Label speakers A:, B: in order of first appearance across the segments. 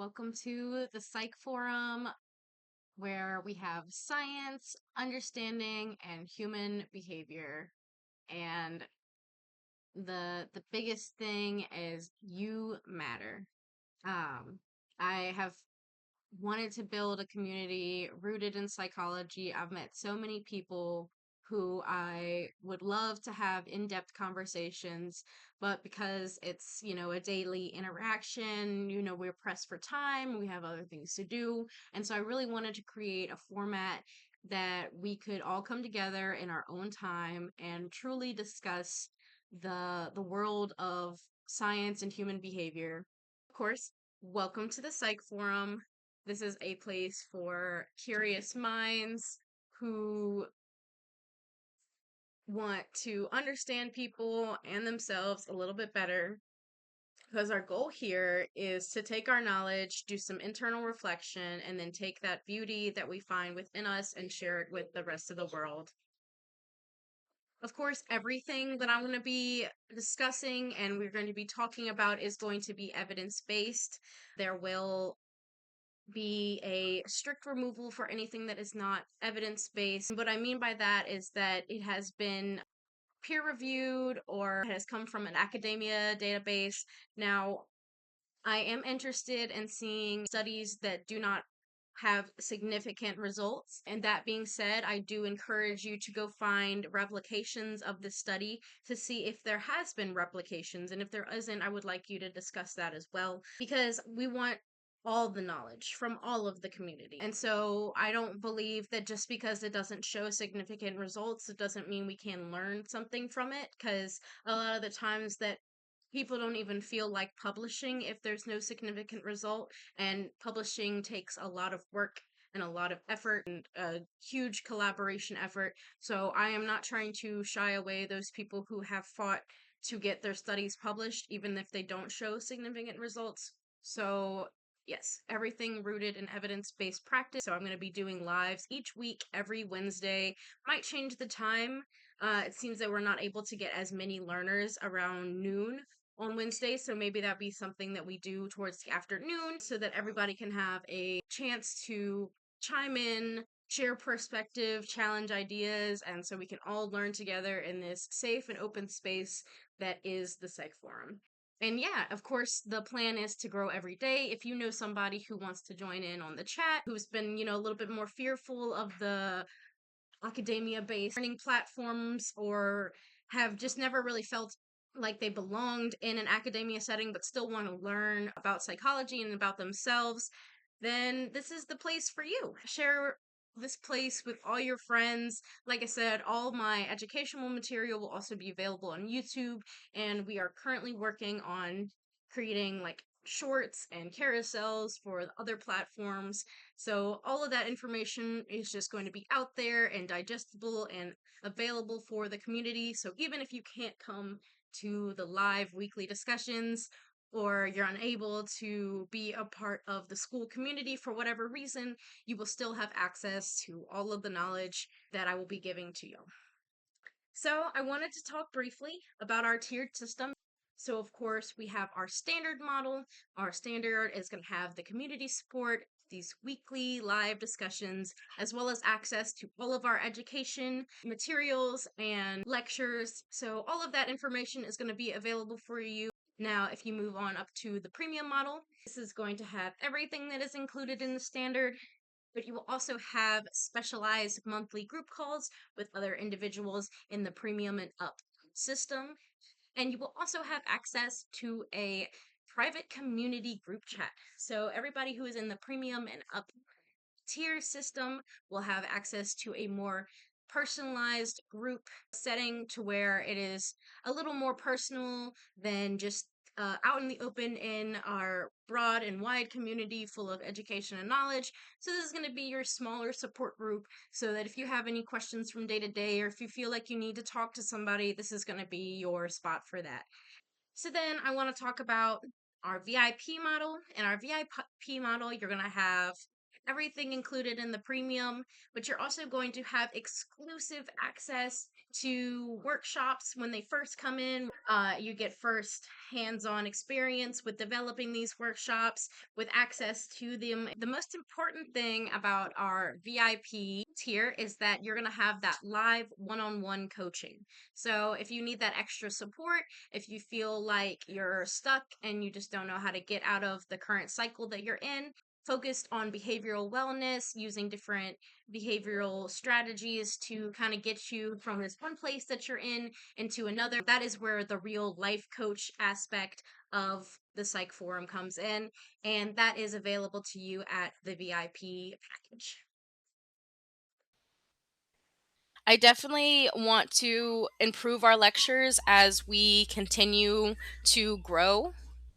A: Welcome to the Psych Forum, where we have science, understanding, and human behavior. And the biggest thing is you matter. Um, I have wanted to build a community rooted in psychology. I've met so many people who I would love to have in-depth conversations, but because it's, a daily interaction, we're pressed for time, we have other things to do. And so I really wanted to create a format that we could all come together in our own time and truly discuss the world of science and human behavior. Of course, welcome to the Psych Forum. This is a place for curious minds who want to understand people and themselves a little bit better. Because our goal here is to take our knowledge, do some internal reflection, and then take that beauty that we find within us and share it with the rest of the world. Of course, everything that I'm going to be discussing and we're going to be talking about is going to be evidence based. There will be a strict removal for anything that is not evidence based. What I mean by that is that it has been peer reviewed or has come from an academia database. Now, I am interested in seeing studies that do not have significant results. And that being said, I do encourage you to go find replications of the study to see if there has been replications. And if there isn't, I would like you to discuss that as well because we want all the knowledge from all of the community. And so I don't believe that just because it doesn't show significant results, it doesn't mean we can learn something from it because a lot of the times that people don't even feel like publishing if there's no significant result, and publishing takes a lot of work and a lot of effort and a huge collaboration effort. So I am not trying to shy away those people who have fought to get their studies published even if they don't show significant results. So yes, everything rooted in evidence-based practice. So I'm going to be doing lives each week every Wednesday. Might change the time. It seems that we're not able to get as many learners around noon on Wednesday, so maybe that'd be something that we do towards the afternoon so that everybody can have a chance to chime in, share perspective, challenge ideas, and so we can all learn together in this safe and open space that is the Psych Forum. And yeah, of course, the plan is to grow every day. If you know somebody who wants to join in on the chat, who's been, a little bit more fearful of the academia based learning platforms or have just never really felt like they belonged in an academia setting but still want to learn about psychology and about themselves, then this is the place for you. Share this place with all your friends. Like I said, all my educational material will also be available on YouTube, and we are currently working on creating like shorts and carousels for the other platforms. So all of that information is just going to be out there and digestible and available for the community. So even if you can't come to the live weekly discussions or you're unable to be a part of the school community for whatever reason, you will still have access to all of the knowledge that I will be giving to you. So I wanted to talk briefly about our tiered system. So of course we have our standard model. Our standard is going to have the community support, these weekly live discussions, as well as access to all of our education materials and lectures. So all of that information is going to be available for you. Now, if you move on up to the premium model, this is going to have everything that is included in the standard, but you will also have specialized monthly group calls with other individuals in the premium and up system. And you will also have access to a private community group chat. So everybody who is in the premium and up tier system will have access to a more personalized group setting to where it is a little more personal than just out in the open in our broad and wide community full of education and knowledge. So this is going to be your smaller support group so that if you have any questions from day to day or if you feel like you need to talk to somebody, this is going to be your spot for that. So then I want to talk about our VIP model. In our VIP model, you're going to have everything included in the premium, but you're also going to have exclusive access to workshops when they first come in. You get first hands-on experience with developing these workshops with access to them. The most important thing about our VIP tier is that you're going to have that live one-on-one coaching. So if you need that extra support, if you feel like you're stuck and you just don't know how to get out of the current cycle that you're in, focused on behavioral wellness, using different behavioral strategies to kind of get you from this one place that you're in into another. That is where the real life coach aspect of the Psych Forum comes in, and that is available to you at the VIP package.
B: I definitely want to improve our lectures as we continue to grow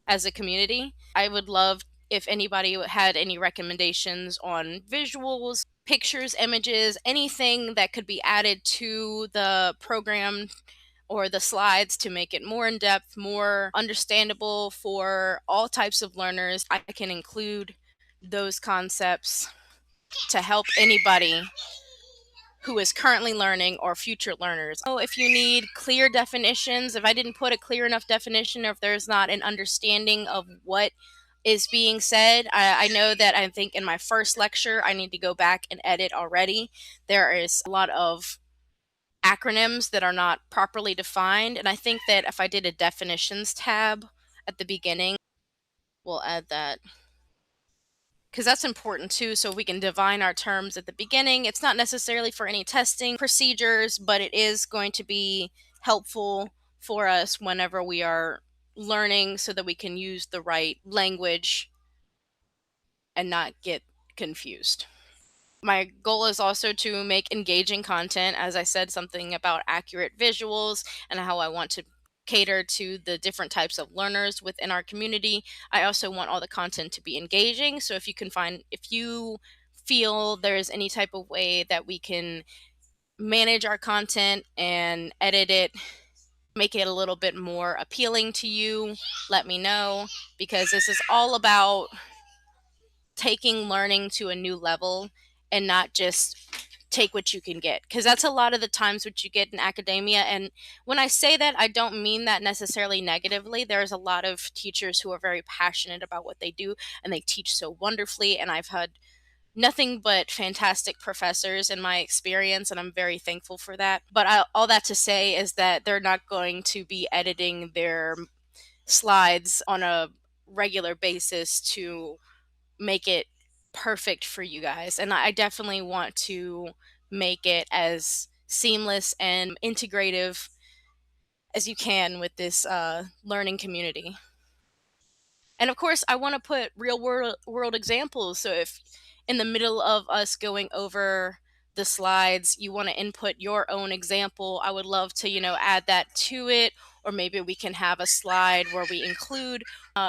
B: as a community. I would love if anybody had any recommendations on visuals, pictures, images, anything that could be added to the program or the slides to make it more in depth, more understandable for all types of learners. I can include those concepts to help anybody who is currently learning or future learners. So if you need clear definitions, if I didn't put a clear enough definition, or if there's not an understanding of what is being said, I know that I think in my first lecture, I need to go back and edit already. There is a lot of acronyms that are not properly defined. And I think that if I did a definitions tab at the beginning, we'll add that because that's important too, so we can define our terms at the beginning. It's not necessarily for any testing procedures, but it is going to be helpful for us whenever we are learning so that we can use the right language and not get confused. My goal is also to make engaging content, as I said, something about accurate visuals and how I want to cater to the different types of learners within our community. I also want all the content to be engaging. So if you feel there's any type of way that we can manage our content and edit it, make it a little bit more appealing to you, let me know, because this is all about taking learning to a new level and not just take what you can get, because that's a lot of the times what you get in academia. And when I say that, I don't mean that necessarily negatively. There's a lot of teachers who are very passionate about what they do and they teach so wonderfully, and I've had nothing but fantastic professors in my experience, and I'm very thankful for that. But all that to say is that they're not going to be editing their slides on a regular basis to make it perfect for you guys. And I definitely want to make it as seamless and integrative as you can with this learning community. And of course, I want to put real world examples. So if in the middle of us going over the slides, you want to input your own example, I would love to, add that to it. Or maybe we can have a slide where we include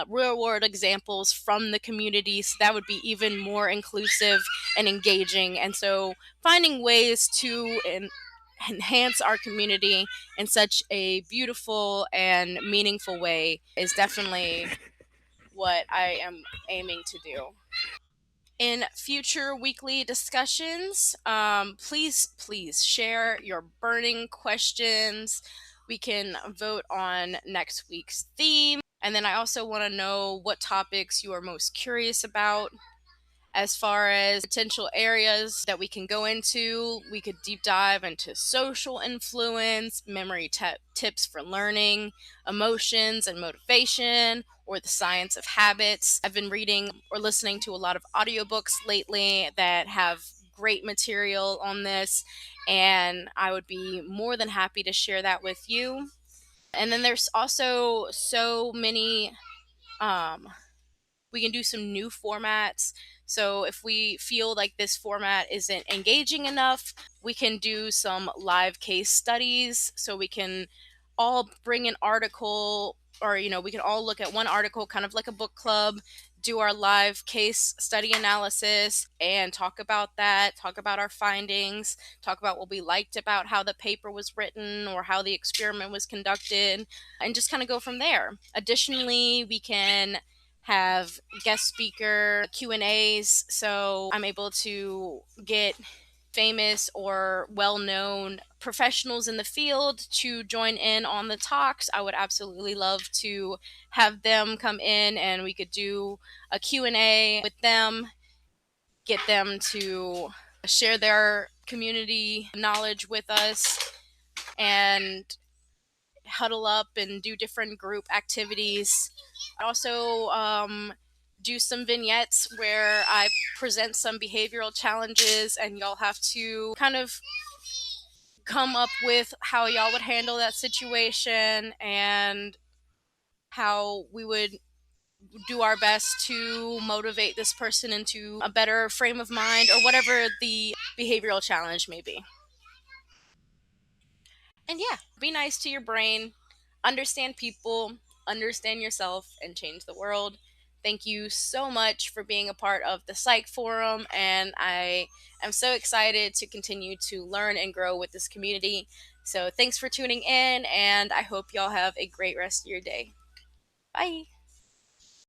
B: real world examples from the community. So that would be even more inclusive and engaging. And so finding ways to enhance our community in such a beautiful and meaningful way is definitely what I am aiming to do. In future weekly discussions, please share your burning questions. We can vote on next week's theme. And then I also want to know what topics you are most curious about. As far as potential areas that we can go into, we could deep dive into social influence, memory tips for learning, emotions and motivation, or the science of habits. I've been reading or listening to a lot of audiobooks lately that have great material on this, and I would be more than happy to share that with you. And then there's also so many we can do some new formats. So if we feel like this format isn't engaging enough, we can do some live case studies. So we can all bring an article, or we can all look at one article, kind of like a book club, do our live case study analysis and talk about that, talk about our findings, talk about what we liked about how the paper was written or how the experiment was conducted, and just kind of go from there. Additionally, we can have guest speaker Q&As, so I'm able to get famous or well-known professionals in the field to join in on the talks. I would absolutely love to have them come in and we could do a Q&A with them, get them to share their community knowledge with us, and huddle up and do different group activities. I also do some vignettes where I present some behavioral challenges, and y'all have to kind of come up with how y'all would handle that situation and how we would do our best to motivate this person into a better frame of mind or whatever the behavioral challenge may be. And yeah, be nice to your brain, understand people, understand yourself, and change the world. Thank you so much for being a part of the Psych Forum, and I am so excited to continue to learn and grow with this community. So, thanks for tuning in, and I hope y'all have a great rest of your day. Bye.